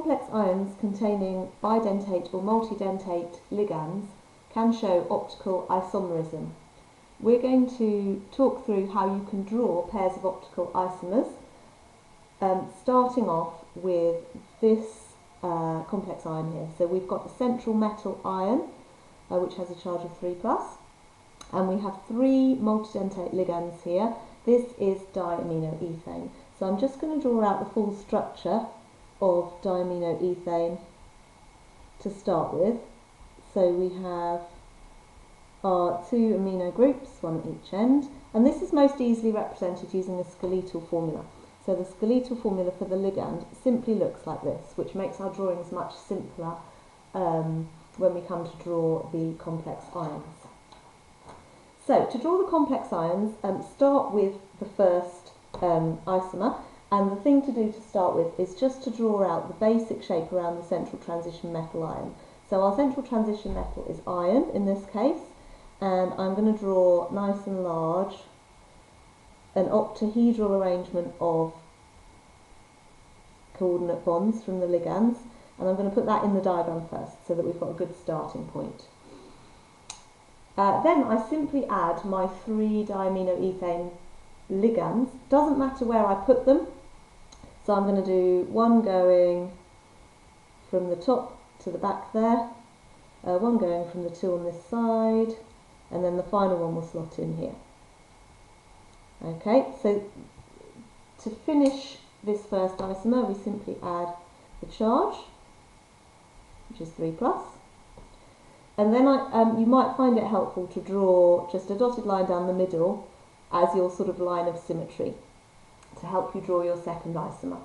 complex ions containing bidentate or multidentate ligands can show optical isomerism. We're going to talk through how you can draw pairs of optical isomers, starting off with this complex ion here. So we've got the central metal ion, which has a charge of 3+, and we have 3 multidentate ligands here. This is diaminoethane. So I'm just going to draw out the full structure of diaminoethane to start with. So we have our 2 amino groups, one at each end, and this is most easily represented using a skeletal formula. So the skeletal formula for the ligand simply looks like this, which makes our drawings much simpler when we come to draw the complex ions. So to draw the complex ions, start with the first isomer, and the thing to do to start with is just to draw out the basic shape around the central transition metal ion. So our central transition metal is iron in this case, and I'm going to draw nice and large an octahedral arrangement of coordinate bonds from the ligands, and I'm going to put that in the diagram first so that we've got a good starting point. Then I simply add my 3 diaminoethane ligands. Doesn't matter where I put them, so I'm going to do one going from the top to the back there, one going from the 2 on this side, and then the final one will slot in here. Okay, so to finish this first isomer, we simply add the charge, which is 3+, and then you might find it helpful to draw just a dotted line down the middle as your sort of line of symmetry to help you draw your second isomer.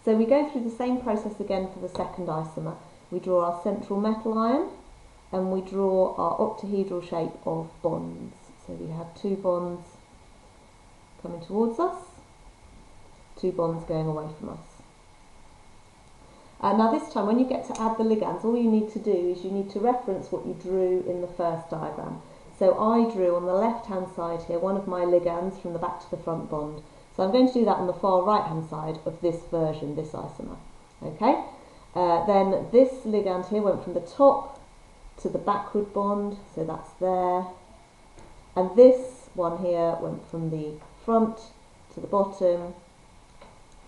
So we go through the same process again for the second isomer. We draw our central metal ion, and we draw our octahedral shape of bonds. So we have 2 bonds coming towards us, 2 bonds going away from us. Now this time, when you get to add the ligands, all you need to do is you need to reference what you drew in the first diagram. So I drew on the left-hand side here one of my ligands from the back to the front bond. So I'm going to do that on the far right-hand side of this version, this isomer. Okay. Then this ligand here went from the top to the backward bond, so that's there. And this one here went from the front to the bottom,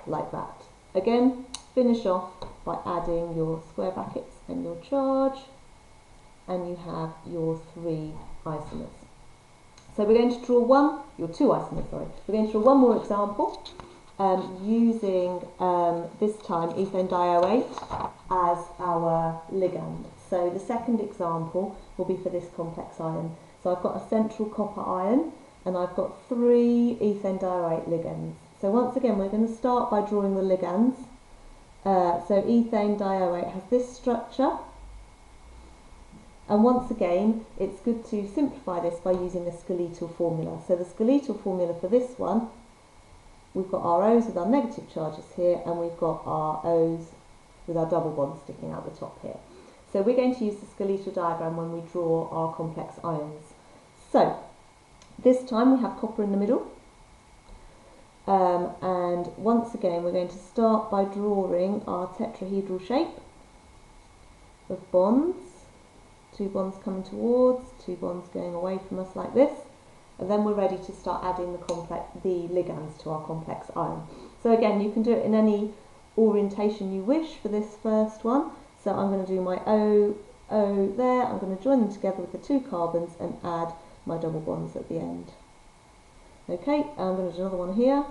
like that. Again, finish off by adding your square brackets and your charge, and you have your 3 isomers. So we're going to draw your 2 isomers, sorry. We're going to draw one more example using this time ethane dioate as our ligand. So the second example will be for this complex ion. So I've got a central copper ion, and I've got 3 ethane dioate ligands. So once again, we're going to start by drawing the ligands. So ethane dioate has this structure, and once again it's good to simplify this by using a skeletal formula. So the skeletal formula for this one, we've got our O's with our negative charges here, and we've got our O's with our double bonds sticking out the top here. So we're going to use the skeletal diagram when we draw our complex ions. So this time we have copper in the middle. And once again we're going to start by drawing our tetrahedral shape of bonds, 2 bonds coming towards, 2 bonds going away from us like this, and then we're ready to start adding the ligands to our complex ion. So again, you can do it in any orientation you wish for this first one. So I'm going to do my O there, I'm going to join them together with the 2 carbons and add my double bonds at the end. Okay, I'm going to do another one here.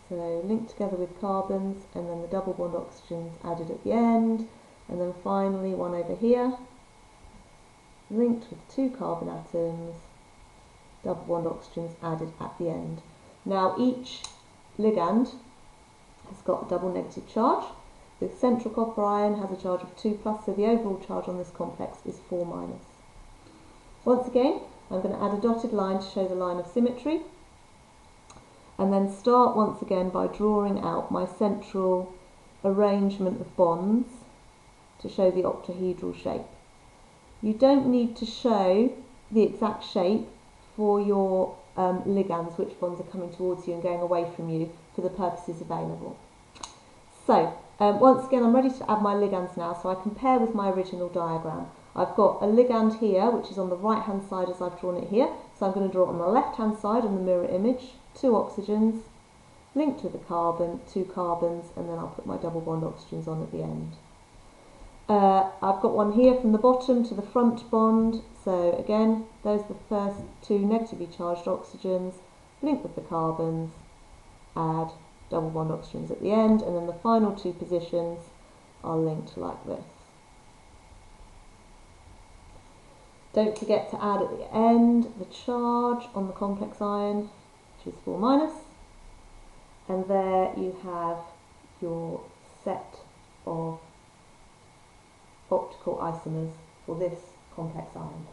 So link together with carbons, and then the double bond oxygens added at the end, and then finally one over here, linked with 2 carbon atoms, double bond oxygens added at the end. Now each ligand has got a double negative charge. The central copper ion has a charge of 2+, so the overall charge on this complex is 4-. Once again, I'm going to add a dotted line to show the line of symmetry, and then start once again by drawing out my central arrangement of bonds to show the octahedral shape. You don't need to show the exact shape for your ligands, which bonds are coming towards you and going away from you, for the purposes available. So Once again, I'm ready to add my ligands now, so I compare with my original diagram. I've got a ligand here, which is on the right hand side as I've drawn it here, so I'm going to draw it on the left hand side on the mirror image, 2 oxygens, linked with a carbon, 2 carbons, and then I'll put my double bond oxygens on at the end. I've got one here from the bottom to the front bond, so again, those are the first 2 negatively charged oxygens, link with the carbons, add double bond oxygens at the end, and then the final 2 positions are linked like this. Don't forget to add at the end the charge on the complex ion, which is 4-, and there you have your set of optical isomers for this complex ion.